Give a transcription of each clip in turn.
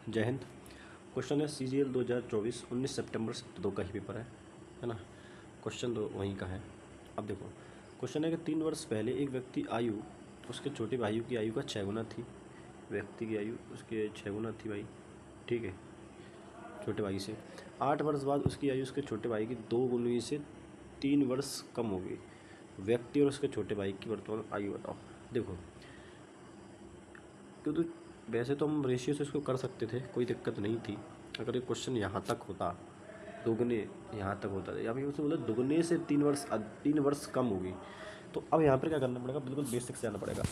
जय हिंद। क्वेश्चन है CGL 2024 19 सितंबर से 2 का ही पेपर है ना। क्वेश्चन तो वहीं का है। अब देखो क्वेश्चन है कि 3 वर्ष पहले एक व्यक्ति आयु उसके छोटे भाई की आयु का 6 गुना थी। व्यक्ति की आयु उसके 6 गुना थी भाई, ठीक है, छोटे भाई से। 8 वर्ष बाद उसकी आयु उसके छोटे भाई की 2 गुनी से 3 वर्ष कम हो गई। व्यक्ति और उसके छोटे भाई की वर्तमान आयु बताओ। देखो क्योंकि वैसे तो हम रेशियो से इसको कर सकते थे, कोई दिक्कत नहीं थी। अगर ये क्वेश्चन यहाँ तक होता, दोगुने यहाँ तक होता, या फिर उसने बोला दुगने से 3 वर्ष कम होगी, तो अब यहाँ पर क्या करना पड़ेगा, बिल्कुल बेसिक से जाना पड़ेगा।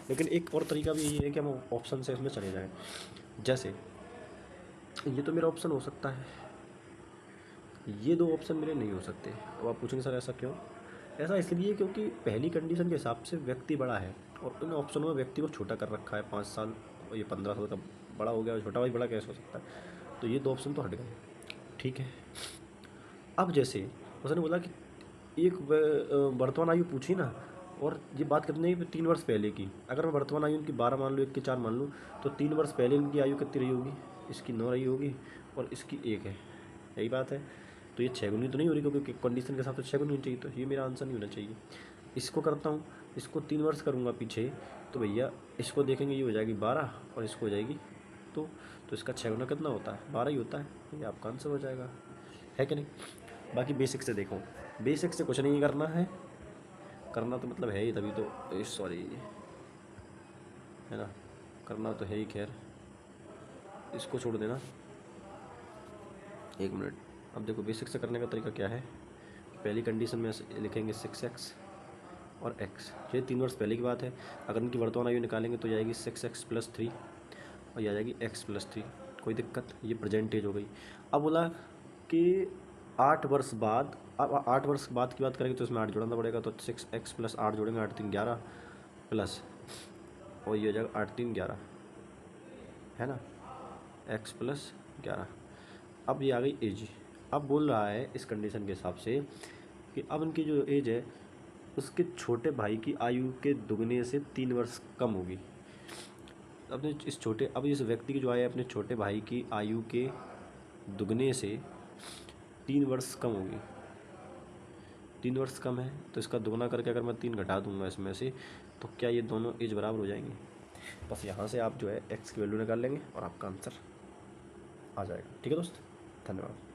लेकिन एक और तरीका भी यही है कि हम ऑप्शन से इसमें चले जाएँ। जैसे ये तो मेरा ऑप्शन हो सकता है, ये 2 ऑप्शन मेरे नहीं हो सकते। अब आप पूछेंगे सर ऐसा क्यों? ऐसा इसलिए क्योंकि पहली कंडीशन के हिसाब से व्यक्ति बड़ा है और इन ऑप्शनों में व्यक्ति को छोटा कर रखा है 5 साल, और ये 15 साल का बड़ा हो गया, छोटा भाई बड़ा कैसे हो सकता है? तो ये 2 ऑप्शन तो हट गए, ठीक है। अब जैसे उसने बोला कि एक वर्तमान आयु पूछी ना, और ये बात कितनी है, 3 वर्ष पहले की। अगर मैं वर्तमान आयु इनकी 12 मान लूँ, 1 की 4 मान लूँ, तो 3 वर्ष पहले इनकी आयु कितनी रही होगी? इसकी 9 रही होगी और इसकी 1 है, यही बात है। तो ये 6 गुनी तो नहीं हो रही, क्योंकि कंडीशन के हिसाब से 6 गुनी होनी चाहिए, तो ये मेरा आंसर नहीं होना चाहिए। इसको करता हूँ, इसको 3 वर्ष करूँगा पीछे, तो भैया इसको देखेंगे, ये हो जाएगी 12 और इसको हो जाएगी तो इसका 6 गुना कितना होता है? 12 ही होता है। ये आपका आंसर हो जाएगा, है कि नहीं? बाकी बेसिक से देखो, बेसिक से कुछ नहीं करना है, करना तो मतलब है ही, तभी तो सॉरी है ना, करना तो है ही। खैर इसको छोड़ देना, 1 मिनट। अब देखो बेसिक से करने का तरीका क्या है। पहली कंडीशन में लिखेंगे 6x और x, ये 3 वर्ष पहले की बात है। अगर इनकी वर्तमान आयु निकालेंगे तो जाएगी 6x + 3 और यह आ जाएगी x + 3। कोई दिक्कत? ये प्रेजेंट एज हो गई। अब बोला कि 8 वर्ष बाद, अब 8 वर्ष बाद की बात करेंगे तो इसमें 8 जोड़ना पड़ेगा, तो 6x + 8 जोड़ेंगे, 8 3 11 प्लस, और ये हो जाएगा 8 3 11, है ना, x + 11। अब ये आ गई एज। अब बोल रहा है इस कंडीशन के हिसाब से कि अब इनकी जो एज है उसके छोटे भाई की आयु के दुगने से 3 वर्ष कम होगी। अपने इस व्यक्ति की जो आयु है अपने छोटे भाई की आयु के दुगने से 3 वर्ष कम होगी। 3 वर्ष कम है तो इसका दुगना करके अगर मैं 3 घटा दूंगा इसमें से, तो क्या ये दोनों एज बराबर हो जाएंगी? बस यहाँ से आप जो है x की वैल्यू निकाल लेंगे और आपका आंसर आ जाएगा। ठीक है दोस्त, धन्यवाद।